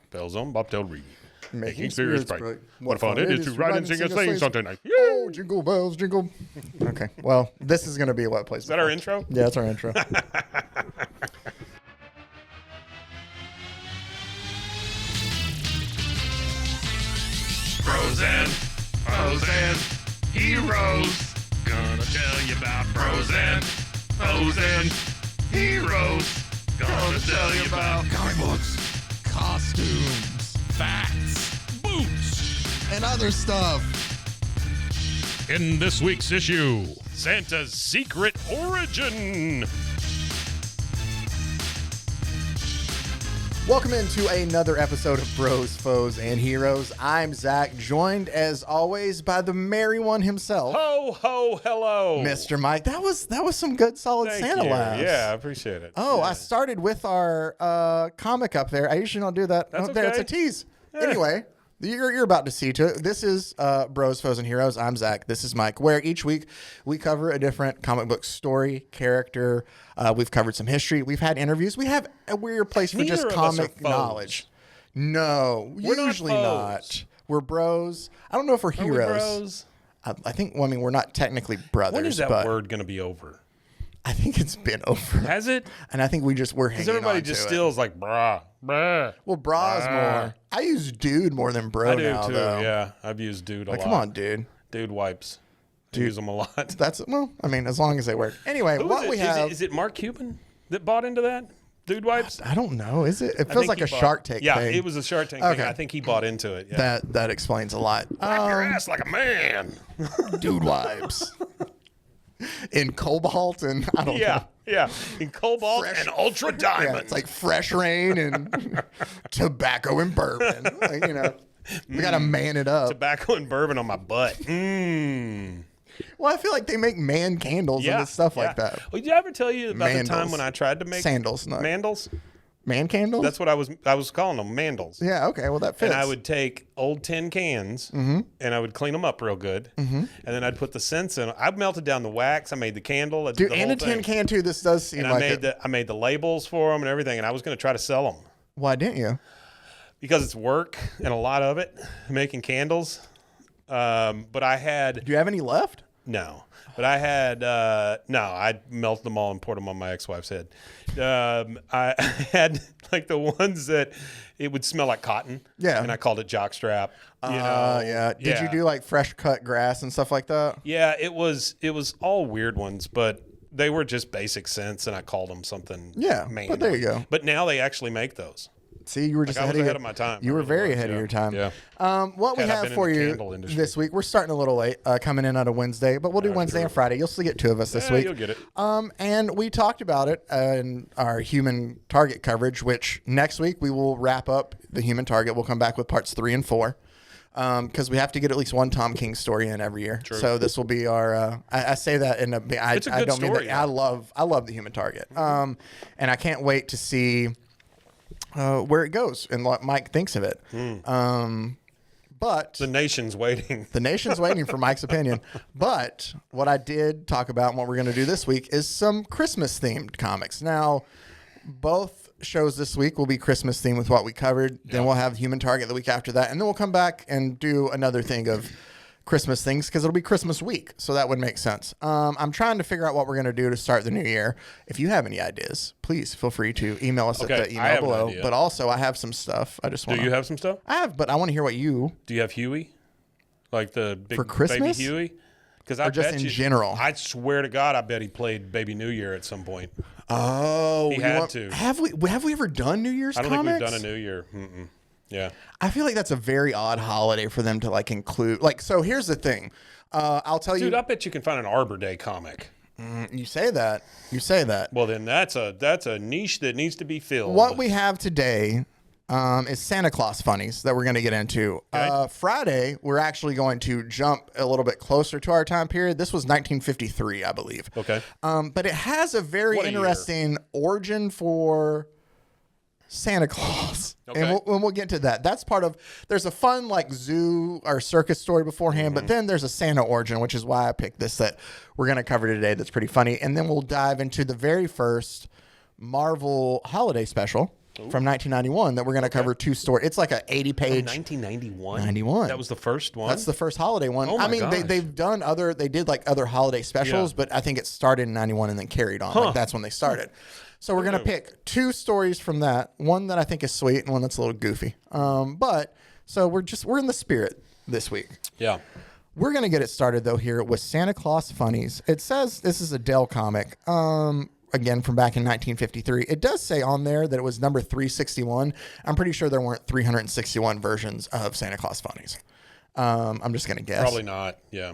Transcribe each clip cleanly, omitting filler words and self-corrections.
Bells on bobtail ring. Making spirits bright. What fun it is to ride and sing a sleighing song tonight. Oh, jingle bells, jingle. Okay, well, this is going to be what plays. Is that our intro? Yeah, that's our intro. Bros and foes and heroes. Gonna tell you about bros and foes and heroes. Gonna tell you about comic books, costumes, facts, boots, and other stuff. In this week's issue, Santa's Secret Origin. Welcome into another episode of Bros, Foes, and Heroes. I'm Zach, joined as always by the merry one himself. Ho, ho, hello. Mr. Mike. That was some good solid Thank Santa you. laughs. Yeah, I appreciate it. Oh, yeah. I started with our comic up there. I usually don't do that. That's There, it's a okay. tease. Yeah. Anyway, you're about to see to it. This is Bros, Foes, and Heroes. I'm Zach. This is Mike, where each week we cover a different comic book story, character. We've covered some history. We've had interviews. We have a weird place for Neither just of us comic are foes. knowledge. No, We're not usually foes. not. We're bros. I don't know if we're Are we heroes. bros? I think, well, I mean, we're not technically brothers. When is that but word going to be over? I think it's been over. Has it? And I think we're hanging Because everybody on just to it. still is like, brah, brah. Well, bra is more. I use dude more than bro I do now, too, though. yeah. I've used dude a Like, lot. come on, dude. Dude wipes. I Dude. use them a lot. That's, well, I mean, as long as they work. Anyway, Who what is we it? have. Is it Mark Cuban that bought into that? Dude wipes? I don't know. Is it? It I feels think like he a bought- Shark Tank Yeah, thing. it was a Shark Tank Okay. thing. I think he bought into it. Yeah. That explains a lot. Wipe your ass like a man. Dude wipes. In cobalt and I don't know. Yeah. In cobalt Fresh- and ultra diamond. Yeah, it's like fresh rain and tobacco and bourbon. Like, you know, we got to man it up. Tobacco and bourbon on my butt. Mmm. Well, I feel like they make man candles and stuff like that. Well, did I ever tell you about the time Mandals. when I tried to make Sandals, no. mandals? Man candles? That's what I was calling them, mandals. Yeah, okay. Well, that fits. And I would take old tin cans and I would clean them up real good. And then I'd put the scents in. I melted down the wax. I made the candle. I did Dude, the and whole a tin thing. can too. This does seem And like I made the labels for them and everything. And I was going to try to sell them Why didn't you? because it's work and a lot of it making candles. But I had Do you have any left? no. But I had I melted them all and poured them on my ex-wife's head. I had like the ones that it would smell like cotton. Yeah. And I called it jockstrap. You know? Yeah. Did you do like fresh cut grass and stuff like that? Yeah, it was all weird ones, but they were just basic scents, and I called them something. Yeah, manly. but there you go. But now they actually make those. See, you were just I was ahead, ahead of my time. You I were really very was, ahead of yeah. your time. Yeah. What we I've have been in for the you candle industry. this week, we're starting a little late, coming in on a Wednesday, but we'll do Wednesday and Friday. You'll still get two of us this week. You'll get it. And we talked about it in our human target coverage, which next week we will wrap up the human target. We'll come back with parts 3 and 4. Because we have to get at least one Tom King story in every year. True. So this will be our. I say that in a. It's a I good don't mean story, that. yeah. I love the human target. And I can't wait to see where it goes and what Mike thinks of it. But The nation's waiting. the nation's waiting for Mike's opinion. But what I did talk about and what we're going to do this week is some Christmas themed comics. Now, both shows this week will be Christmas themed with what we covered. Then we'll have Human Target the week after that. And then we'll come back and do another thing of Christmas things because it'll be Christmas week. So that would make sense. I'm trying to figure out what we're going to do to start the new year. If you have any ideas, please feel free to email us Okay, at the I email have an below. idea. But also, I have some stuff. I just Do want you have some stuff? I have, but I want to hear what you. Do you have Huey? Like the big For Christmas? baby Huey? Because I just bet in you, general? I swear to God, I bet he played Baby New Year at some point. Oh, He you had want- to. Have we ever done New Year's I don't comics? think we've done a New Year. Mm-mm. Yeah. I feel like that's a very odd holiday for them to like include. Like, so here's the thing. I'll tell Dude, you. I bet you can find an Arbor Day comic. You say that. You say that. Well, then that's a niche that needs to be filled. What we have today is Santa Claus Funnies that we're going to get into. Okay. Friday, we're actually going to jump a little bit closer to our time period. This was 1953, I believe. Okay. But it has a very What a year. interesting origin for Santa Claus. Okay. And we'll get to that. That's part of, there's a fun like zoo or circus story beforehand, but then there's a Santa origin, which is why I picked this that we're going to cover today. That's pretty funny. And then we'll dive into the very first Marvel holiday special. from 1991 that we're going to cover 2 stories. It's like a 80-page. 1991. 91. That was the first one. That's the first holiday one. Oh my I mean, gosh. they've done other. They did like other holiday specials, but I think it started in 91 and then carried on. Like that's when they started. So we're gonna pick 2 stories from that. One that I think is sweet and one that's a little goofy. But so we're in the spirit this week. Yeah. We're going to get it started, though, here with Santa Claus Funnies. It says this is a Dell comic, again, from back in 1953. It does say on there that it was number 361. I'm pretty sure there weren't 361 versions of Santa Claus Funnies. I'm just going to guess. Probably not. Yeah.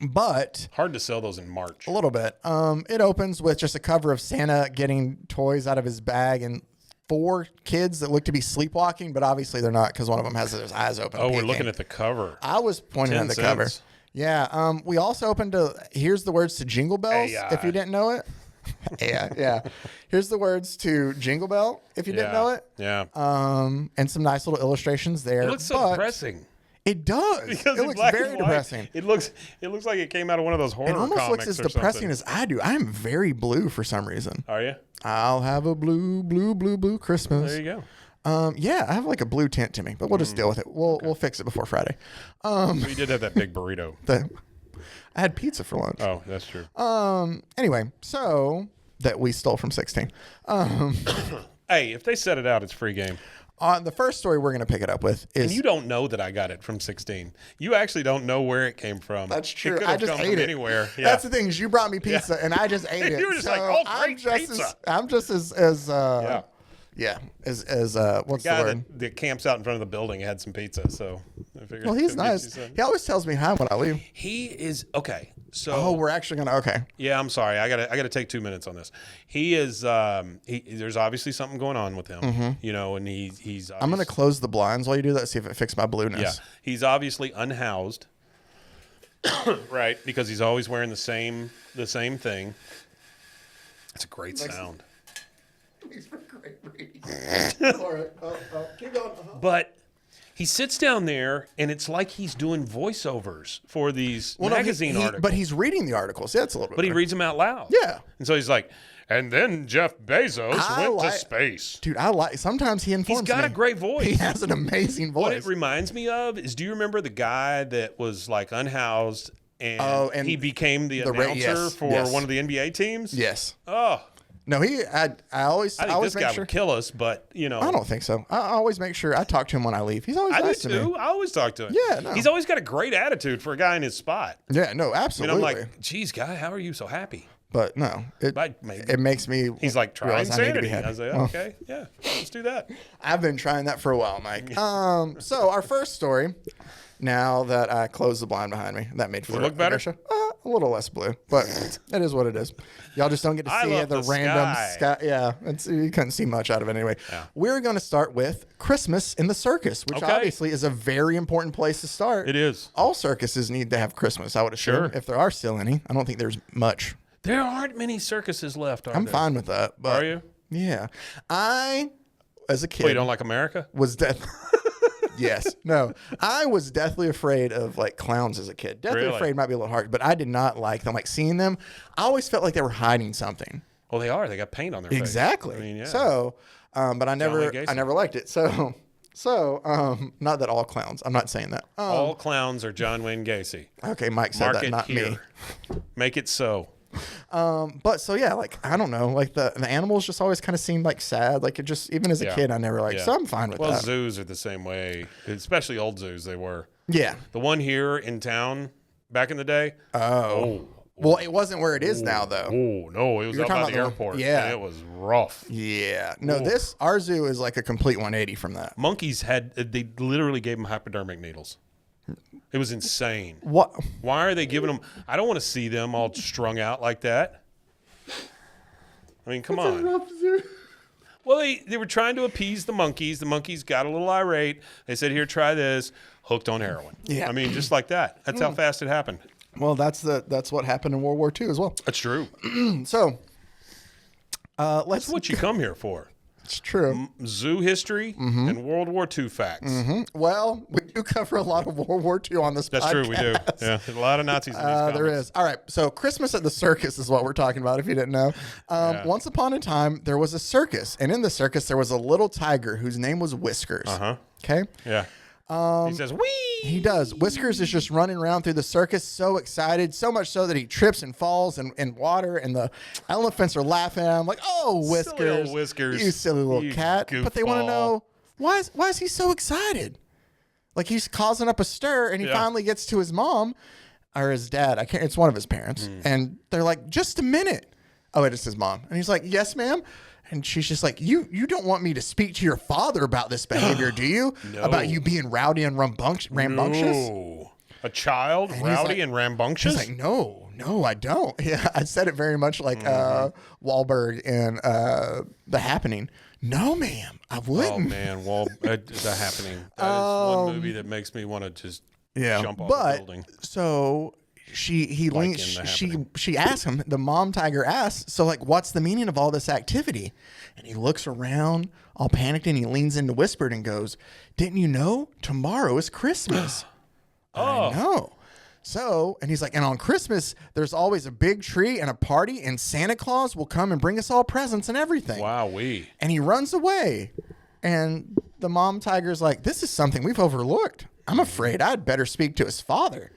But hard to sell those in March. A little bit. It opens with just a cover of Santa getting toys out of his bag and 4 kids that look to be sleepwalking, but obviously they're not because one of them has his eyes open. Oh, we're looking at the cover. I was pointing at the cover. Yeah. We also opened to Here's the Words to Jingle Bells, if you didn't know it. Yeah. Here's the words to Jingle Bell, if you didn't know it. Yeah. And some nice little illustrations there. It looks so depressing. It does. Because it looks very depressing. It looks like it came out of one of those horror comics. It almost looks as depressing as I do. I'm very blue for some reason. Are you? I'll have a blue Christmas. There you go. Yeah, I have like a blue tint to me, but we'll just deal with it. We'll fix it before Friday. We did have that big burrito. I had pizza for lunch. Oh, that's true. Anyway, so that we stole from 16. Hey, if they set it out, it's free game. The first story we're going to pick it up with is... And you don't know that I got it from 16. You actually don't know where it came from. That's true. It could I have just come ate from it. anywhere. Yeah. That's the thing is you brought me pizza and I just ate it. You were just so like, oh, great pizza. I'm just as what's the word? That camps out in front of the building had some pizza, so I figured. Well, he's nice. He always tells me hi when I leave. He is okay. So we're actually gonna Yeah, I'm sorry. I gotta take 2 minutes on this. He is. There's obviously something going on with him. You know, and he's. I'm gonna close the blinds while you do that. See if it fixes my blueness. Yeah, he's obviously unhoused. Right, because he's always wearing the same thing. It's a great sound. These were great readings. All right. Keep going. But he sits down there, and it's like he's doing voiceovers for these magazine articles. But he's reading the articles. Yeah, it's a little bit. But he reads them out loud. Yeah. And so he's like, and then Jeff Bezos went to space. Dude, sometimes he informs me. He's got a great voice. He has an amazing voice. What it reminds me of is, do you remember the guy that was like unhoused and he became the announcer for one of the NBA teams? Yes. Oh. No, I always this make guy sure. would kill us, but you know. I don't think so. I always make sure I talk to him when I leave. He's always nice to me. I always talk to him. Yeah, no. He's always got a great attitude for a guy in his spot. Yeah, no, absolutely. And I'm like, geez, guy, how are you so happy? But no, it makes me. He's like, try insanity. I was like, well, okay, yeah, let's do that. I've been trying that for a while, Mike. So our first story. Now that I closed the blind behind me, that made for Does it look better? A little less blue, but it is what it is. Y'all just don't get to see the random sky. Yeah, you couldn't see much out of it anyway. Yeah. We're going to start with Christmas in the circus, which obviously is a very important place to start. It is. All circuses need to have Christmas, I would assume, if there are still any. I don't think there's much. There aren't many circuses left, are there? I'm fine with that. But are you? Yeah. As a kid... Well, you don't like America? Was Yes. No. I was deathly afraid of like clowns as a kid. Deathly afraid might be a little hard, but I did not like them. Like seeing them, I always felt like they were hiding something. Well, they are. They got paint on their face. Exactly. I mean, yeah. So, but I never liked it. So, not that all clowns. I'm not saying that. All clowns are John Wayne Gacy. Okay, Mike said that, not me. Make it so. But so yeah, like I don't know, like the animals just always kind of seemed like sad. Like it just even as a kid, I never liked. So I'm fine with that. Well, zoos are the same way, especially old zoos. They were. Yeah. The one here in town back in the day. Well, it wasn't where it is now, though. Oh no, it was out by the airport. Yeah, and it was rough. Yeah. No, our zoo is like a complete 180 from that. Monkeys they literally gave them hypodermic needles. It was insane. What? Why are they giving them? I don't want to see them all strung out like that. I mean, come on. A rough zoo. Well, they were trying to appease the monkeys. The monkeys got a little irate. They said, "Here, try this." Hooked on heroin. Yeah. I mean, just like that. That's how fast it happened. Well, that's what happened in World War II as well. That's true. So, that's what you come here for. It's true. Zoo history and World War II facts. Well, we do cover a lot of World War II on this That's podcast. true, we do. Yeah, a lot of Nazis in these comics. There is. All right. So Christmas at the circus is what we're talking about, if you didn't know. Once upon a time, there was a circus. And in the circus, there was a little tiger whose name was Whiskers. Okay? Yeah. He says, wee! He does. Whiskers is just running around through the circus, so excited, so much so that he trips and falls in water, and the elephants are laughing at him like, "Oh, Whiskers, Silly old Whiskers. you silly little You cat!" But they want to goofball. know why is he so excited? Like he's causing up a stir, and he finally gets to his mom or his dad. I can't. It's one of his parents, and they're like, "Just a minute." Oh, it is his mom, and he's like, "Yes, ma'am." And she's just like, you don't want me to speak to your father about this behavior, do you? No. About you being rowdy and rambunctious? No. A child, rowdy and rambunctious? He's like, no, I don't. Yeah, I said it very much like Wahlberg in The Happening. No, ma'am, I wouldn't. Oh, man. Well, The Happening. That is one movie that makes me want to just jump off the building. So she asks him, the mom tiger asks, so like, what's the meaning of all this activity? And he looks around all panicked and he leans into whispered and goes, didn't you know tomorrow is Christmas? I know. So, and he's like, and on Christmas, there's always a big tree and a party, and Santa Claus will come and bring us all presents and everything. Wow-wee. And he runs away. And the mom tiger's like, this is something we've overlooked. I'm afraid I'd better speak to his father.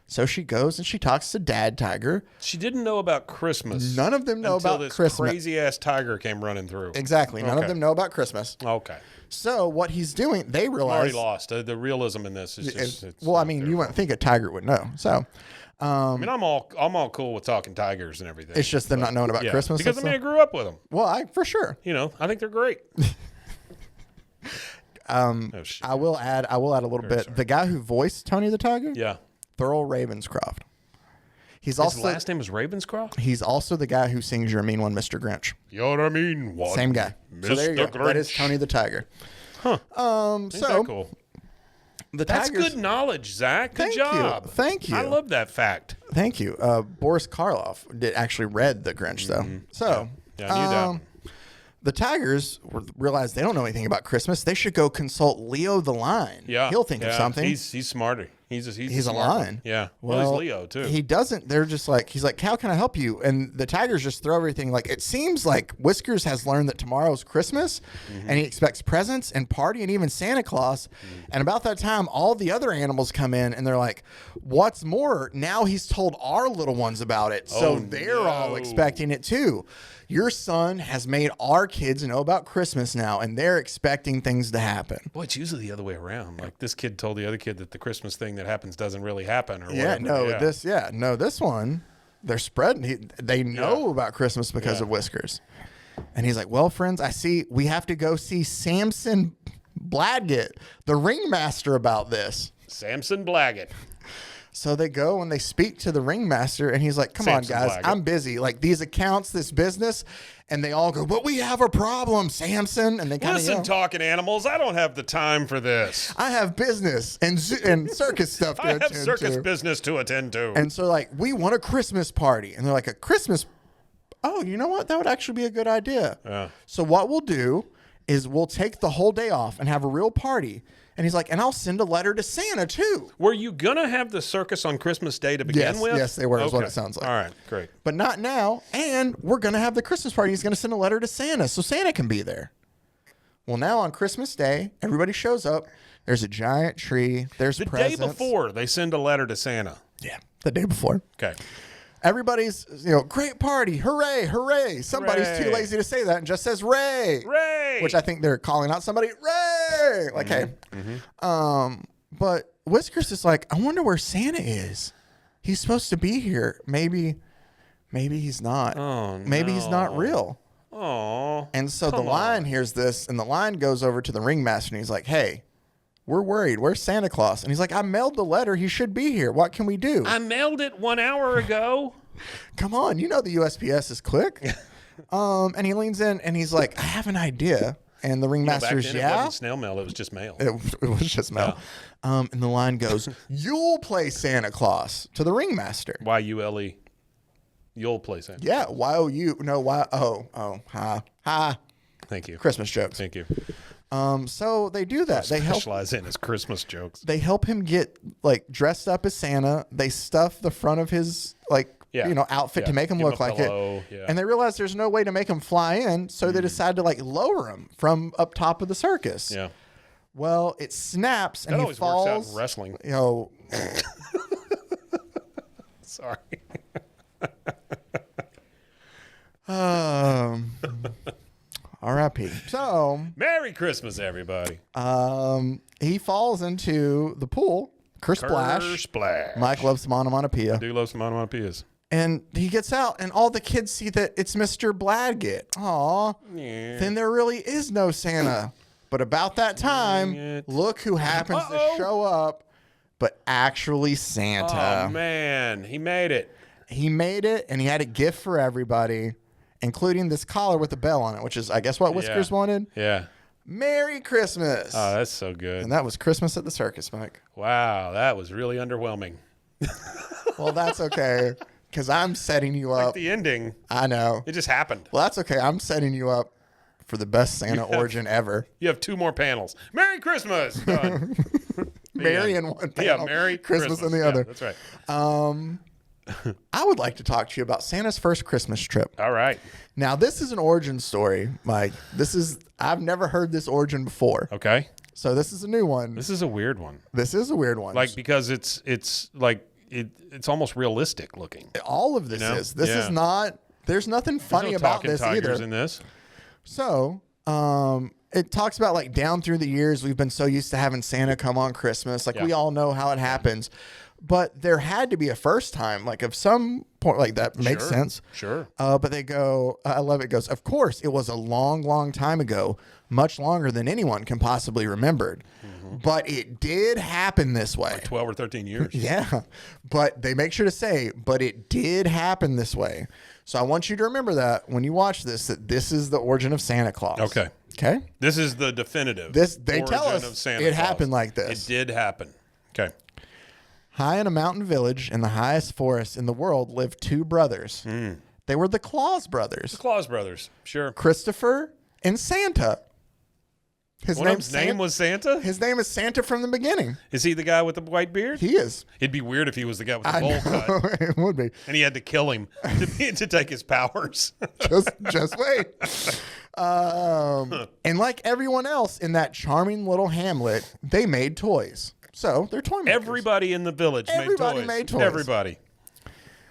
So she goes and she talks to Dad Tiger. She didn't know about Christmas. None of them know about this Christmas. Crazy-ass tiger came running through. Exactly. None of them know about Christmas. Okay. So what he's doing, they I'm realize... already lost. The realism in this is just... well, I mean, you wouldn't think a tiger would know. So... I mean, I'm all cool with talking tigers and everything. It's just them not knowing about Christmas. Because I grew up with them. Well, for sure. You know, I think they're great. I will add a little bit. Sorry. The guy who voiced Tony the Tiger, Yeah. Thurl Ravenscroft. His His last name is Ravenscroft? He's also the guy who sings "You're a Mean One, Mr. Grinch." You're a mean one. Same guy. Mr. So there you go. Grinch. That is Tony the Tiger. Huh. So that cool? the That's Tigers, good knowledge, Zach. Good Thank job. you. Thank you. I love that fact. Thank you. Boris Karloff actually read the Grinch though. So Yeah, I knew that one. the Tigers realized they don't know anything about Christmas. They should go consult Leo the Lion. Yeah. He'll think of something. He's smarter. He's a a smart lion. one. Yeah. Well, he's Leo too. He doesn't. They're just like, he's like, how can I help you? And the Tigers just throw everything. Like, it seems like Whiskers has learned that tomorrow's Christmas and he expects presents and party and even Santa Claus. And about that time, all the other animals come in and they're like, what's more, now he's told our little ones about it. So they're all expecting it too. Your son has made our kids know about Christmas now, and they're expecting things to happen. Boy, it's usually the other way around. Like this kid told the other kid that the Christmas thing that happens doesn't really happen, or Yeah, whatever. this one, they're spreading. They know about Christmas because of Whiskers. And he's like, well, friends, I see we have to go see Samson Bladgett, the ringmaster, about this. Samson Blaggett. So they go and they speak to the ringmaster, and he's like, come Samson on, guys, Blaggett. I'm busy. Like, these accounts, this business. And they all go, but we have a problem, Samson. And they kind of Listen, talking animals, I don't have the time for this. I have business and circus stuff to I have attend circus to. business to attend to. And so, like, we want a Christmas party. And they're like, a Christmas? Oh, you know what? That would actually be a good idea. Yeah. So what we'll do is we'll take the whole day off and have a real party. And he's like, and I'll send a letter to Santa, too. Were you going to have the circus on Christmas Day to begin with? Yes, they were, is what it sounds like. All right, great. But not now. And we're going to have the Christmas party. He's going to send a letter to Santa so Santa can be there. Well, now on Christmas Day, everybody shows up. There's a giant tree. There's The presents. day before, they send a letter to Santa. Yeah, the day before. Okay. Everybody's, great party. Hooray, hooray. Somebody's too Hooray. lazy to say that and just says Ray. Ray! Which I think they're calling out somebody. Ray! Like, hey. But Whiskers is like, I wonder where Santa is. He's supposed to be here. Maybe he's not. Oh, Maybe he's not no. real. Oh. And so the Come lion on. hears this, and the lion goes over to the ringmaster, and he's like, hey, we're worried. Where's Santa Claus? And he's like, I mailed the letter. He should be here. What can we do? I mailed it 1 hour ago. Come on. You know the USPS is quick. And he leans in, and he's like, I have an idea. And the Back ringmaster's, then, it yeah? wasn't snail mail. It was just mail. It was just mail. And the lion goes, you'll play Santa Claus to the ringmaster. Y-U-L-E. You'll play Santa. Yeah, Y-O-U. No, Y-O. Oh, ha. Thank you. Christmas jokes. Thank you. So they do that. They help. Specialize in his Christmas jokes. They help him get like dressed up as Santa. They stuff the front of his outfit to make him Give look a like pillow. it. Yeah. And they realize there's no way to make him fly in, so they decide to like lower him from up top of the circus. Yeah. Well, it snaps and That he always falls. works out in wrestling. Sorry. R.I.P. So, Merry Christmas, everybody. he falls into the pool. Kersplash. Splash. Mike loves some onomatopoeia. I do love some onomatopoeias. And he gets out, and all the kids see that it's Mr. Bladgett. Aw. Yeah. Then there really is no Santa. But about that time, look who happens to show up, but actually Santa. Oh, man. He made it. He made it, and he had a gift for everybody, including this collar with a bell on it, which is, I guess, what Whiskers wanted. Yeah. Merry Christmas. Oh, that's so good. And that was Christmas at the circus, Mike. Wow, that was really underwhelming. Well, that's okay, because I'm setting you Like up. the ending, I know. it just happened. Well, that's okay. I'm setting you up for the best Santa origin ever. You have 2 more panels. Merry Christmas. Done. Merry in one panel. Yeah, Merry Christmas in the Yeah, other. That's right. I would like to talk to you about Santa's first Christmas trip. All right. Now, this is an origin story, Mike. I've never heard this origin before. Okay. So this is a new one. This is a weird one. This is a weird one. Like, because it's like it's almost realistic looking. all of this You know? is. This Yeah. is not. There's nothing funny no about talking this tigers either. in this. So, it talks about like down through the years, we've been so used to having Santa come on Christmas. Like we all know how it happens, but there had to be a first time, like of some point, like that makes sense. Sure. But they go, I love it. Goes, of course, it was a long, long time ago, much longer than anyone can possibly remember. But it did happen this way. 12 or 13 years. Yeah, but they make sure to say, but it did happen this way. So I want you to remember that when you watch this, that this is the origin of Santa Claus. Okay. Okay. This is the definitive. They tell origin us of Santa it Claus. happened like this. It did happen. Okay. High in a mountain village in the highest forest in the world lived 2 brothers. They were the Claus brothers, The Claus brothers. Sure. Christopher and Santa. His One of them's name was Santa? His name is Santa from the beginning. Is he the guy with the white beard? He is. It'd be weird if he was the guy with the bowl cut It would be. and he had to kill him to take his powers. Just wait. And like everyone else in that charming little hamlet, they made toys. So they're toy makers. Everybody in the village Everybody made toys. Everybody.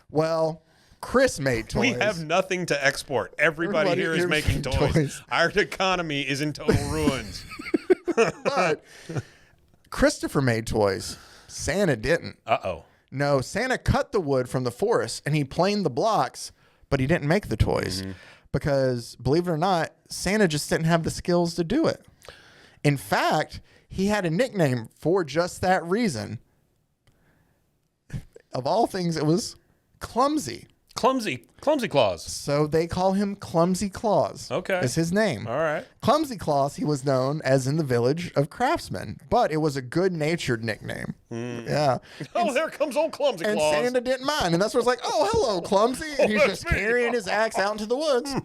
Well, Chris made toys. We have nothing to export. Everybody here is making toys. Our economy is in total ruins. But Christopher made toys. Santa didn't. Uh-oh. No, Santa cut the wood from the forest and he planed the blocks, but he didn't make the toys. Because, believe it or not, Santa just didn't have the skills to do it. In fact, he had a nickname for just that reason. Of all things, it was Clumsy. Clumsy Claus. So they call him Clumsy Claus. Okay. Is his name. All right. Clumsy Claus, he was known as in the village of craftsmen, but it was a good-natured nickname. Yeah. Oh, there comes old Clumsy And Claus. Santa didn't mind. And that's where it's like, oh, hello, Clumsy. And he's that's just me. carrying his axe out into the woods.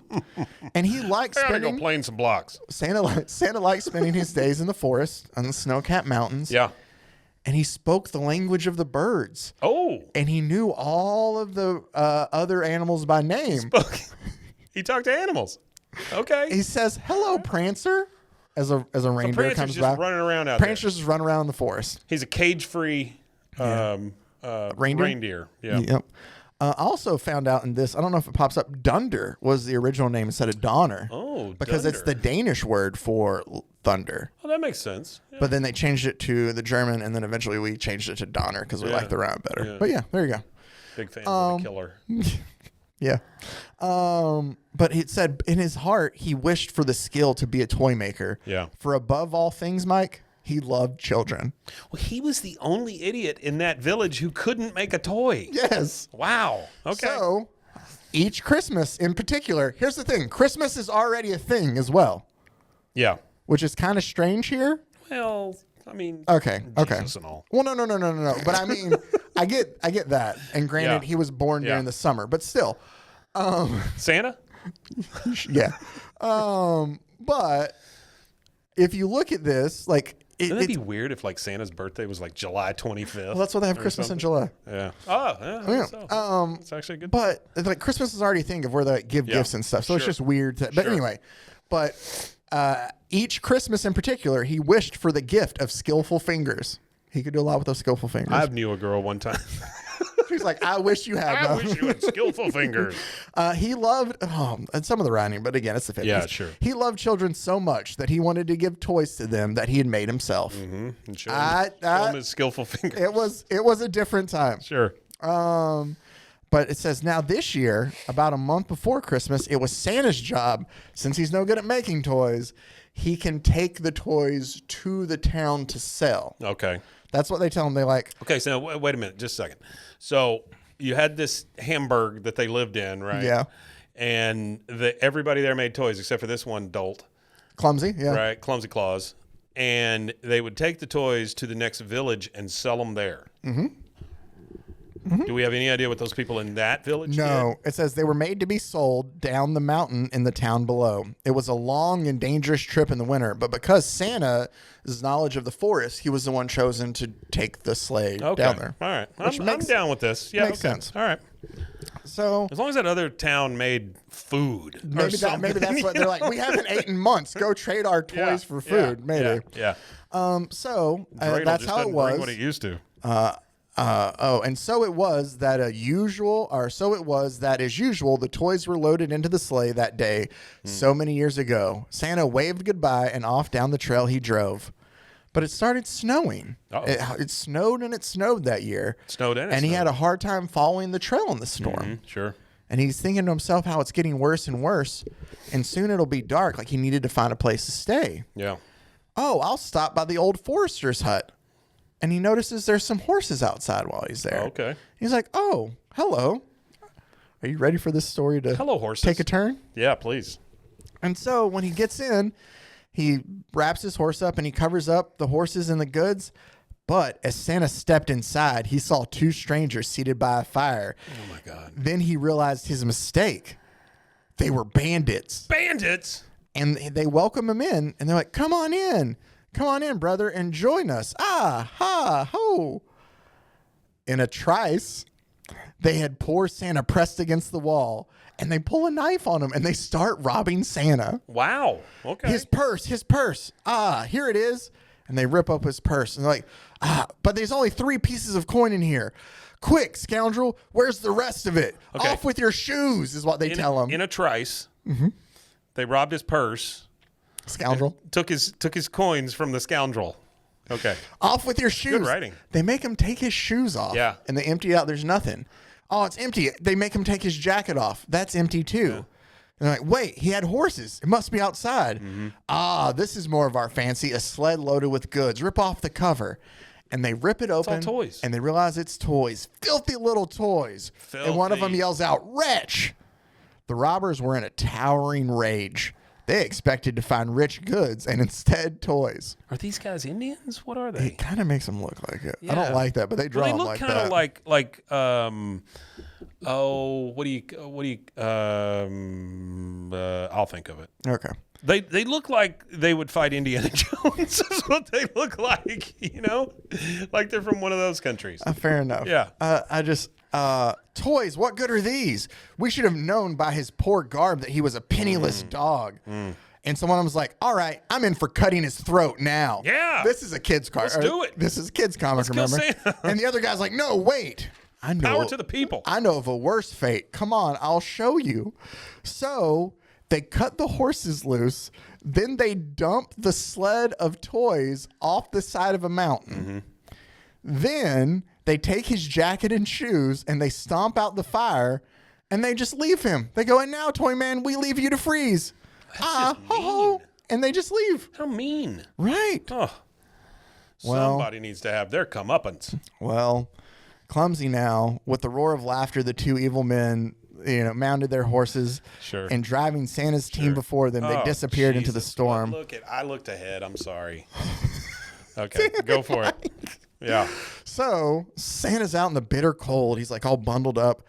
And he likes I gotta go spending, plane some blocks. Santa likes spending his days in the forest on the snow-capped mountains. Yeah. And he spoke the language of the birds. Oh. And he knew all of the other animals by name. He talked to animals. Okay. He says, hello, Prancer, as a reindeer Prancer's comes just by. running around out Prancer's just running around in the forest. He's a cage-free reindeer. Yeah. Yep. I also found out in this, I don't know if it pops up, Dunder was the original name instead of Donner. Oh, because it's the Dunder. Danish word for thunder. Oh, that makes sense. Yeah. But then they changed it to the German, and then eventually we changed it to Donner because we like the rhyme better. Yeah. But yeah, there you go. Big fan of the killer. Yeah. But it said in his heart, he wished for the skill to be a toy maker. Yeah. For above all things, Mike, he loved children. Well, he was the only idiot in that village who couldn't make a toy. Yes. Wow. Okay. So each Christmas in particular, here's the thing. Christmas is already a thing as well, Yeah. which is kind of strange here. Well, I mean, Okay. Jesus and all. Well, no. But I mean, I get that. And granted, Yeah. he was born during the summer, but still, Santa? yeah. But if you look at this, like, Wouldn't it it's be weird if like Santa's birthday was like July 25th? well, that's why they have or Christmas in something? July. Yeah. Oh, yeah. I guess so. It's actually a good. But like Christmas is already a thing of where they give gifts and stuff, so it's Sure. just weird. But Sure. anyway, each Christmas in particular, he wished for the gift of skillful fingers. He could do a lot with those skillful fingers. I knew a girl one time. She's like, I wish you had. I them. wish you had skillful fingers. He loved, and some of the writing, but again, it's the 50s. Yeah, sure. He loved children so much that he wanted to give toys to them that he had made himself. Mm-hmm. And show him his skillful fingers. It was a different time. Sure. But it says now this year, about a month before Christmas, it was Santa's job. Since he's no good at making toys, he can take the toys to the town to sell. Okay. That's what they tell him. They like. Okay, so wait a minute, just a second. So you had this Hamburg that they lived in, right? Yeah. And everybody there made toys except for this one dolt, Clumsy, yeah. right? Clumsy Claus. And they would take the toys to the next village and sell them there. Mm-hmm. Do we have any idea what those people in that village No, it says they were made to be sold down the mountain in the town below. It was a long and dangerous trip in the winter, but because Santa's knowledge of the forest, he was the one chosen to take the sleigh Okay. down there. All right. Which I'm makes- down with this. Yeah, makes okay. sense. All right. So As long as that other town made food. or maybe something, that's what they're like. We haven't eaten months. Go trade our toys for food. Maybe. Yeah. So Dreidel that's just how it doesn't bring was. what it used to. And so it was that as usual, the toys were loaded into the sleigh that day so many years ago. Santa waved goodbye and off down the trail he drove. But it started snowing. It snowed and it snowed that year. Snowed and it he snowed. had a hard time following the trail in the storm. Sure. And he's thinking to himself how it's getting worse and worse. And soon it'll be dark, like he needed to find a place to stay. Yeah. Oh, I'll stop by the old forester's hut. And he notices there's some horses outside while he's there. Okay. He's like, oh, hello. Are you ready for this story to Hello, horses. take a turn? Yeah, please. And so when he gets in, he wraps his horse up and he covers up the horses and the goods. But as Santa stepped inside, he saw two strangers seated by a fire. Oh, my God. Then he realized his mistake. They were bandits. Bandits? And they welcome him in, and they're like, come on in. Come on in, brother, and join us. Ah, ha, ho. In a trice, they had poor Santa pressed against the wall, and they pull a knife on him, and they start robbing Santa. Wow. Okay. His purse. Ah, here it is. And they rip up his purse, and they're like, but there's only 3 pieces of coin in here. Quick, scoundrel, where's the rest of it? Okay. Off with your shoes, is what they tell him. In a trice, they robbed his purse. Scoundrel. Took his coins from the scoundrel. Okay. Off with your shoes. Good writing. They make him take his shoes off. Yeah. And they empty it out. There's nothing. Oh, it's empty. They make him take his jacket off. That's empty too. Yeah. And they're like, wait, he had horses. It must be outside. Ah, this is more of our fancy. A sled loaded with goods. Rip off the cover. And they rip it open. all toys. And they realize it's toys. Filthy little toys. And one of them Filthy. yells out, wretch. The robbers were in a towering rage. They expected to find rich goods and instead toys. Are these guys Indians? What are they? It kind of makes them look like it. I Yeah. don't like that, but they draw Well, they them look like kind that. of like I'll think of it. Okay. They look like they would fight Indiana Jones. Is what they look like, like they're from one of those countries. Fair enough. Yeah. Toys, what good are these? We should have known by his poor garb that he was a penniless dog. And someone was like, all right, I'm in for cutting his throat now. Yeah. This is a kid's car. Let's do it. This is a kid's comic, kill remember? Santa. And the other guy's like, no, wait. I know. Power to the people. I know of a worse fate. Come on, I'll show you. So they cut the horses loose. Then they dump the sled of toys off the side of a mountain. Then they take his jacket and shoes and they stomp out the fire and they just leave him. They go, and now, Toy Man, we leave you to freeze. just Ho. And they just leave. How mean. Right. Oh. Well- Somebody needs to have their comeuppance. Well, Clumsy now, with the roar of laughter, the two evil men, mounted their horses Sure. and driving Santa's team before them, they Oh, disappeared into the Jesus. storm. I looked ahead. I'm sorry. Okay, go for it. Yeah. So Santa's out in the bitter cold. He's like all bundled up.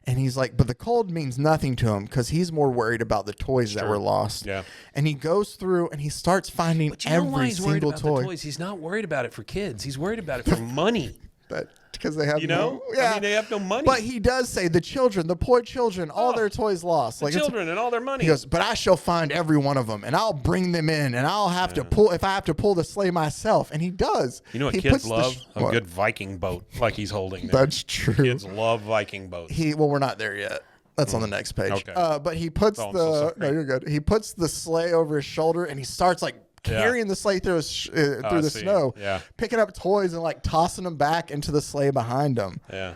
And he's like, but the cold means nothing to him because he's more worried about the toys that were lost. Yeah. And he goes through and he starts finding But you know why every he's worried single about toy. the toys? He's not worried about it for kids. He's worried about it for money. But because they have You know? no, I mean, they have no money. But he does say the children, the poor children, all their toys lost. the Like it's- children and all their money. He goes, but I shall find every one of them, and I'll bring them in, and I'll have to pull if I have to pull the sleigh myself. And he does. You know what He kids puts the love? A what? good Viking boat like he's holding there. That's true. Kids love Viking boats. Well, we're not there yet. That's on the next page. Okay. But he puts Oh, I'm so sorry. no, you're good. He puts the sleigh over his shoulder, and he starts like carrying the sleigh through through the see. snow, Yeah. picking up toys and like tossing them back into the sleigh behind him. Yeah.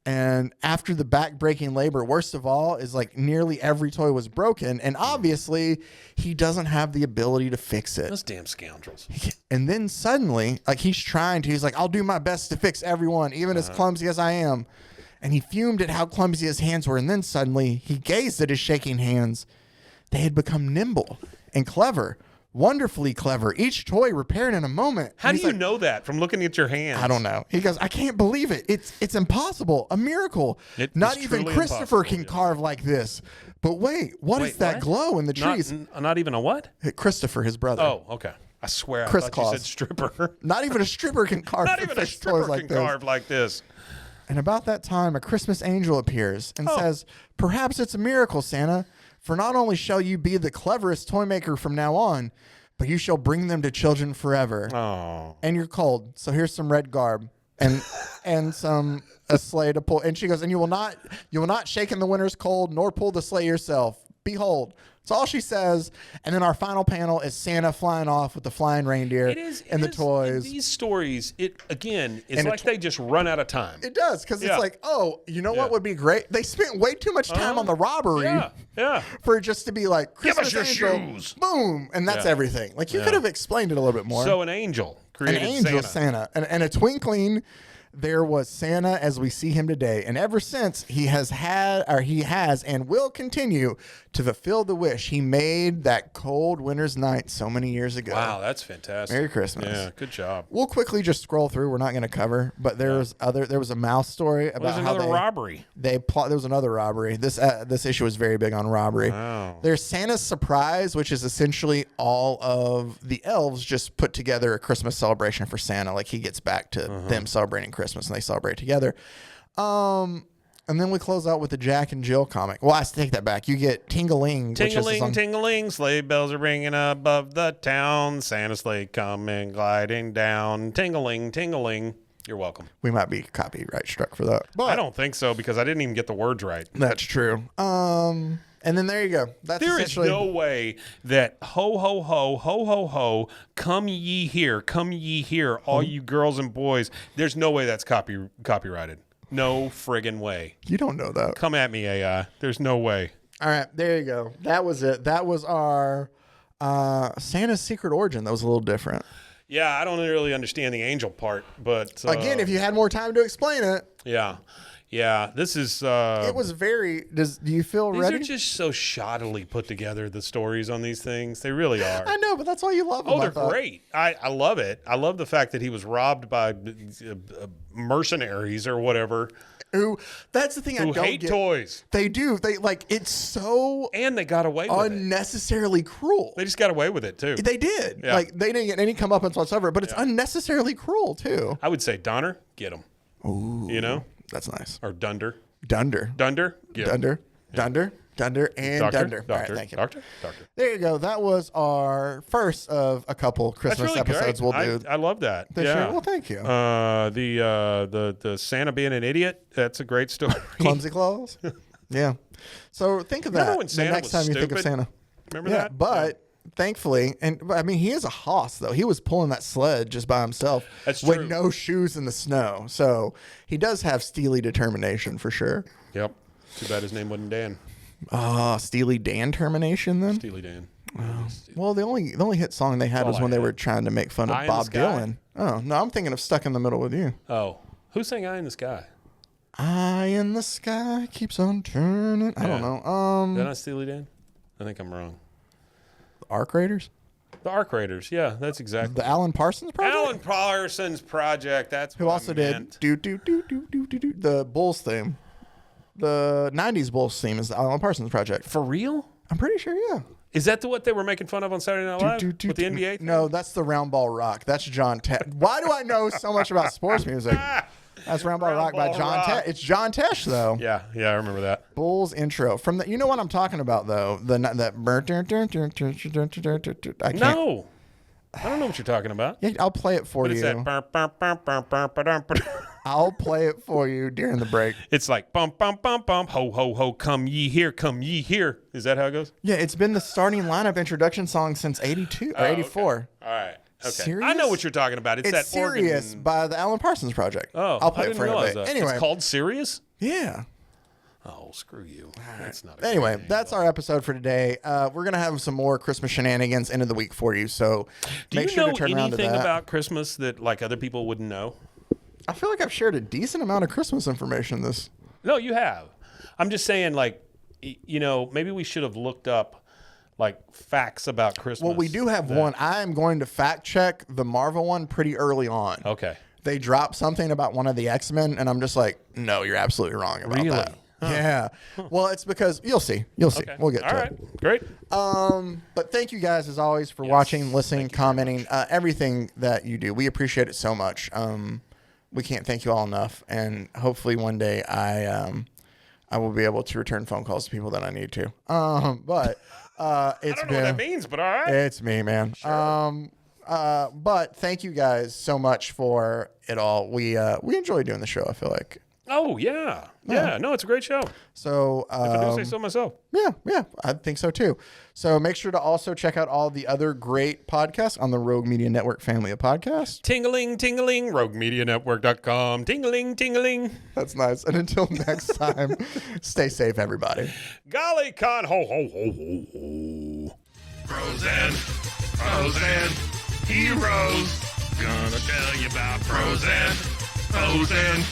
And after the back-breaking labor, worst of all is like nearly every toy was broken, and obviously he doesn't have the ability to fix it. Those damn scoundrels. And then suddenly, like he's like, I'll do my best to fix everyone, even as clumsy as I am. And he fumed at how clumsy his hands were. And then suddenly he gazed at his shaking hands. They had become nimble and clever, wonderfully clever. Each toy repaired in a moment. How And do he's you like, know that from looking at your hands? I don't know. He goes, I can't believe it. It's impossible. A miracle. It Not is even truly Christopher impossible, can yeah. carve like this. But wait, what is Wait, that what? glow in the trees? Not even a what? Christopher, his brother. Oh, okay. I swear Chris I thought Claus. you said stripper. Not even a stripper can carve Not even a fix stripper toys like can this. carve like this. And about that time, a Christmas angel appears and Oh. says, perhaps it's a miracle, Santa, for not only shall you be the cleverest toy maker from now on, but you shall bring them to children forever. Oh. And you're cold, so here's some red garb and a sleigh to pull. And she goes, and you will not shake in the winter's cold, nor pull the sleigh yourself. Behold. That's all she says. And then our final panel is Santa flying off with the flying reindeer and the toys. In these stories, it again is And like they just run out of time. It does, because Yeah. it's like, oh, you know Yeah. what would be great? They spent way too much time on the robbery Yeah. for it just to be like, Give us Christmas your angel, shoes. boom, and that's Yeah. everything. Like, you Yeah. could have explained it a little bit more. So an angel An created angel Santa. Santa. And a twinkling, there was Santa as we see him today. And ever since, he has and will continue to fulfill the wish he made that cold winter's night so many years ago. Wow, that's fantastic. Merry Christmas. Yeah, good job. We'll quickly just scroll through. We're not going to cover, but there was a mouse story about There's how another robbery. there was another robbery. This issue was very big on robbery. Wow. There's Santa's Surprise, which is essentially all of the elves just put together a Christmas celebration for Santa. Like he gets back to them celebrating Christmas and they celebrate together. And then we close out with the Jack and Jill comic. Well, I take that back. You get Ting-a-Ling, which is a Ting-a-ling, song. ting-a-ling, sleigh bells are ringing above the town. Santa's sleigh coming, gliding down. Ting-a-ling, ting-a-ling. You're welcome. We might be copyright struck for that. But I don't think so because I didn't even get the words right. That's true. And then there you go. That's There is essentially no way that ho, ho, ho, ho, ho, ho, come ye here, all you girls and boys. There's no way that's copyrighted. No friggin' way. You don't know that. Come at me, AI. There's no way. All right, there you go. That was it. That was our Santa's Secret Origin. That was a little different. Yeah, I don't really understand the angel part, but Again, if you had more time to explain it, yeah, this is. it was very. Do you feel These ready? are just so shoddily put together. The stories on these things, they really are. I know, but that's why you love them. Oh, they're great. I love it. I love the fact that he was robbed by mercenaries or whatever That's the thing I who don't hate get. toys. They do. They like it's so And they got away with it. unnecessarily cruel. They just got away with it too. They did. Yeah. Like they didn't get any comeuppance whatsoever, but it's unnecessarily cruel too. I would say Donner, get him. Ooh, You know, that's nice. or Dunder, Dunder, get 'em. Dunder, and Doctor, Dunder. All right, Doctor, thank you. Doctor. There you go. That was our first of a couple That's Christmas really episodes great. we'll do I love that. this Yeah. year. Well, thank you. The Santa being an idiot. That's a great story. Clumsy Claus. Yeah. So think of Remember that when the Santa next was time you think of stupid? Santa. Remember Yeah, that? but thankfully, and I mean, he is a hoss though. He was pulling that sled just by himself That's with true. no shoes in the snow. So he does have steely determination for sure. Yep. Too bad his name wasn't Dan. Steely Dan termination then. Steely Dan. Well, the only hit song they had all was I when they had. were trying to make fun of Eye in the Bob Sky? Dylan. Oh no, I'm thinking of Stuck in the Middle with You. Oh, who sang "Eye in the Sky"? Eye in the sky keeps on turning. I don't Yeah. know. Is that not Steely Dan? I think I'm wrong. Arc Raiders, The Arc Raiders. Yeah, that's exactly. the Alan Parsons project. Alan Parsons Project. That's who what also I did meant. do the Bulls theme. The 90s Bulls theme is the Alan Parsons Project. For real? I'm pretty sure, yeah. Is that what they were making fun of on Saturday Night Live with the NBA? No, that's the Round Ball Rock. That's John Tesh. Why do I know so much about sports music? That's Round Ball Rock by John Tesh. It's John Tesh, though. Yeah, I remember that. Bulls intro from the. You know what I'm talking about, though. That. I can't. No, I don't know what you're talking about. Yeah, I'll play it for What you. is that? I'll play it for you during the break. It's like bum bum bum bum ho ho ho come ye here, come ye here. Is that how it goes? Yeah, it's been the starting lineup introduction song since 82 or 84. Okay. All right. Okay. Serious? I know what you're talking about. It's that Serious organ. by the Alan Parsons Project. Oh, I'll play I it didn't for you. realize that. Anyway, It's called Serious? yeah. Oh, screw you. That's not a Anyway, good name, that's though. our episode for today. We're gonna have some more Christmas shenanigans end of the week for you. So Do make you sure know to turn around to anything that. about Christmas that like other people wouldn't know? I feel like I've shared a decent amount of Christmas information. No, you have. I'm just saying, like, maybe we should have looked up like facts about Christmas. Well, we do have one. I am going to fact check the Marvel one pretty early on. Okay. They dropped something about one of the X-Men, and I'm just like, no, you're absolutely wrong about Really? that. Yeah. Well, it's because you'll see. You'll see. Okay. We'll get to All it. right. Great. But thank you guys as always for watching, listening, commenting, everything that you do. We appreciate it so much. We can't thank you all enough, and hopefully one day I will be able to return phone calls to people that I need to. But it's I don't know what that means, but all right. it's me, man. Sure. But thank you guys so much for it all. We enjoy doing the show. I feel like. Oh, yeah. Yeah. No, it's a great show. So If I do say so myself. yeah, I think so too. So make sure to also check out all the other great podcasts on the Rogue Media Network family of podcasts. Tingling, tingling, roguemedianetwork.com. Tingling, tingling. That's nice. And until next time, stay safe, everybody. Golly con ho ho ho ho ho. Frozen heroes. Gonna tell you about frozen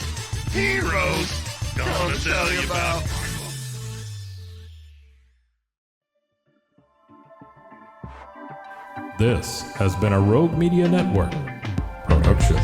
heroes. Gonna tell you about. This has been a Rogue Media Network production.